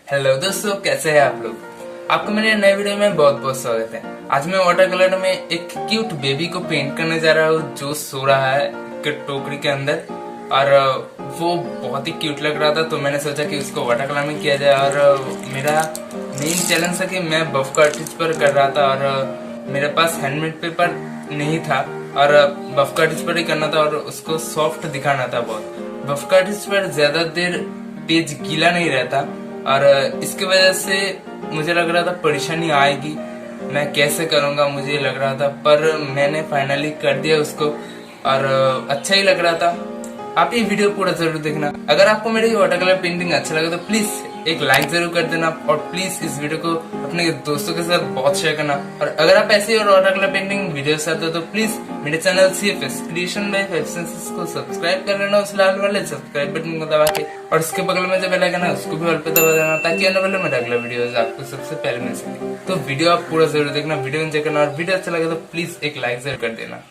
Hello दोस्तों, कैसे हैं आप लोग। आपको मेरे नए वीडियो में बहुत बहुत स्वागत है। आज मैं वाटर कलर में एक क्यूट बेबी को पेंट करने जा रहा हूँ जो सो रहा है एक टोकरी के अंदर, और वो बहुत ही क्यूट लग रहा था, तो मैंने सोचा कि उसको वाटर कलर में किया जाए। और मेरा मेन चैलेंज था कि मैं बफ कार्ट्रिज पर कर रहा था, और मेरे पास हैंडमेड पेपर नहीं था, और बफ कार्ट्रिज पर ही करना था और उसको सॉफ्ट दिखाना था बहुत। बफ कार्ट्रिज पर ज्यादा देर पेज गीला नहीं रहता, और इसकी वजह से मुझे लग रहा था परेशानी आएगी, मैं कैसे करूंगा मुझे लग रहा था, पर मैंने फाइनली कर दिया उसको, और अच्छा ही लग रहा था। आप ये वीडियो पूरा जरूर देखना। अगर आपको मेरी वाटर कलर पेंटिंग अच्छा लगे तो प्लीज एक लाइक जरूर कर देना, और प्लीज इस वीडियो को अपने दोस्तों के साथ बहुत शेयर करना। और अगर आप ऐसी और वाटर कलर पेंटिंग वीडियो चाहते हो तो प्लीज मेरे चैनल CFS क्रिएशन बाय फैब्सेंसेस को सब्सक्राइब कर लेना, उस लाल वाले सब्सक्राइब बटन को दबा के, और उसके बगल में जो बेल आइकन है उसको भी ऑल पे दबा देना, ताकि आने वाले मेरे अगला वीडियोस आपको सबसे पहले मिल सके। तो वीडियो आप पूरा जरूर देखना, वीडियो एंजॉय करना, और वीडियो अच्छा लगे तो प्लीज एक लाइक जरूर कर देना।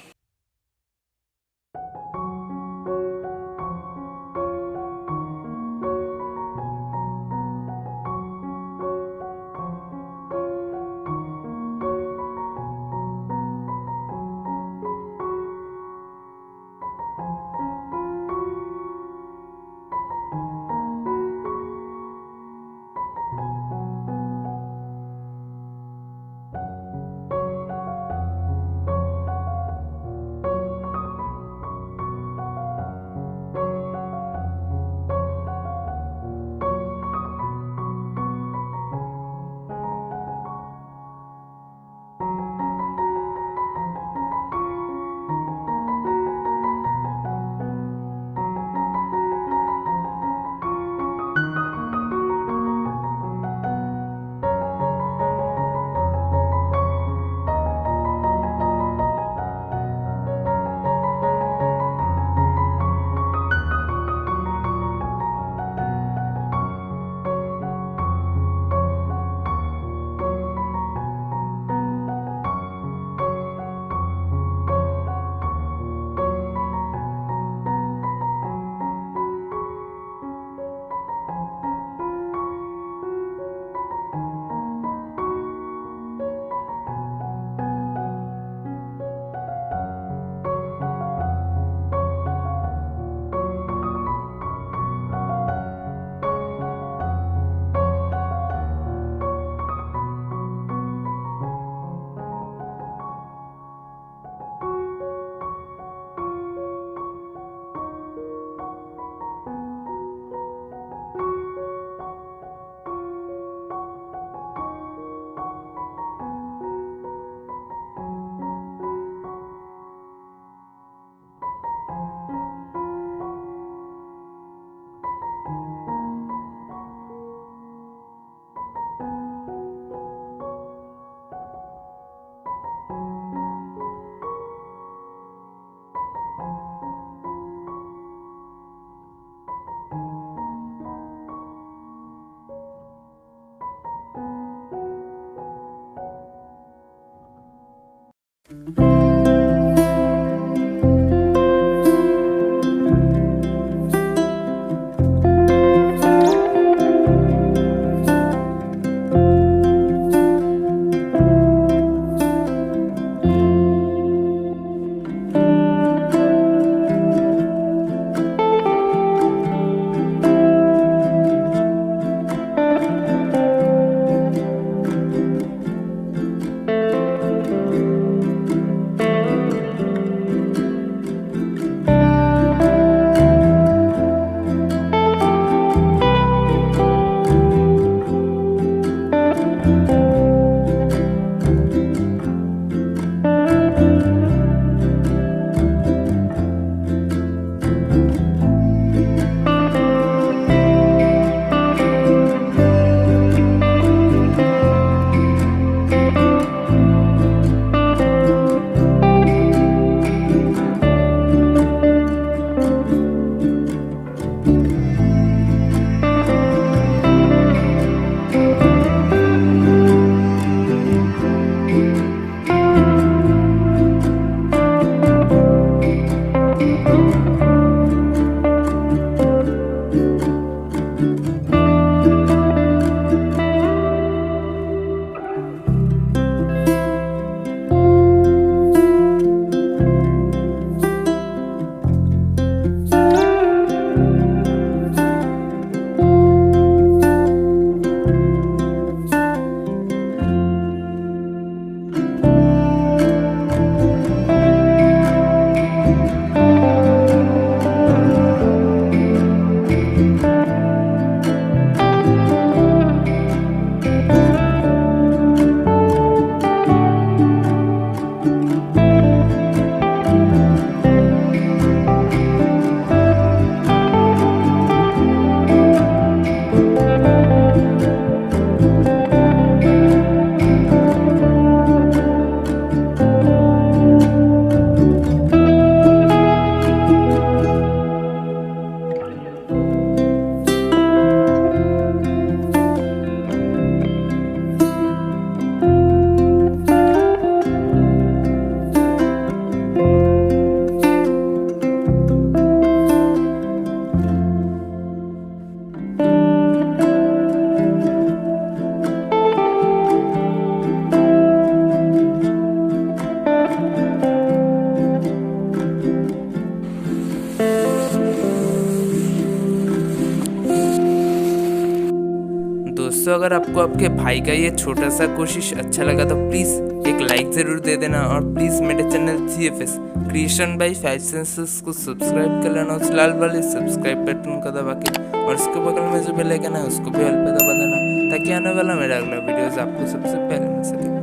दोस्तों अगर आपको आपके भाई का ये छोटा सा कोशिश अच्छा लगा तो प्लीज़ एक लाइक ज़रूर दे देना, और प्लीज़ मेरे channel CFS creation bye 5 senses को सब्सक्राइब कर लेना उस लाल वाले सब्सक्राइब बटन को दबा के, और उसके बगल में जो बेल आइकन है उसको भी ऑल पे दबा देना, ताकि आने वाला मेरा अगला वीडियोस आपको सबसे पहले मिल सके।